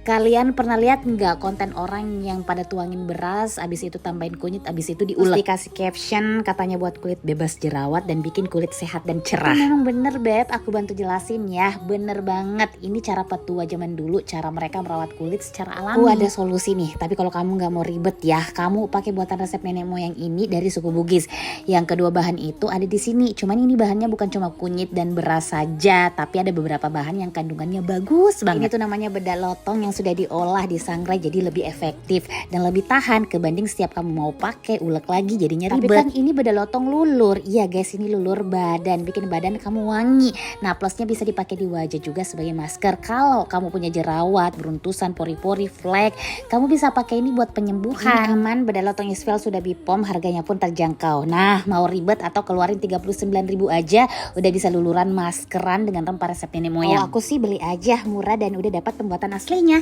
Kalian pernah lihat nggak konten orang yang pada tuangin beras, abis itu tambahin kunyit, abis itu diulek, dikasih caption katanya buat kulit bebas jerawat dan bikin kulit sehat dan cerah. Memang bener beb, aku bantu jelasin ya, bener banget. Ini cara petua zaman dulu, cara mereka merawat kulit secara alami. Aku ada solusi nih, tapi kalau kamu nggak mau ribet ya, kamu pakai buatan resep nenek moyang ini dari suku Bugis. Yang kedua bahan itu ada di sini, cuman ini bahannya bukan cuma kunyit dan beras saja, tapi ada beberapa bahan yang kandungannya bagus banget. Ini tuh namanya bedak lotong yang sudah diolah, disangrai jadi lebih efektif dan lebih tahan kebanding setiap kamu mau pakai ulek lagi jadinya ribet. Tapi kan ini bedak lotong lulur. Iya guys, ini lulur badan, bikin badan kamu wangi. Nah, plusnya bisa dipakai di wajah juga sebagai masker. Kalau kamu punya jerawat, beruntusan, pori-pori, flek, kamu bisa pakai ini buat penyembuhan. Aman, bedak lotong Isvel sudah BPOM, harganya pun terjangkau. Nah, mau ribet atau keluarin 39.000 aja udah bisa luluran maskeran dengan rempah resep nenek moyang. Oh, aku sih beli aja, murah dan udah dapat pembuatan aslinya.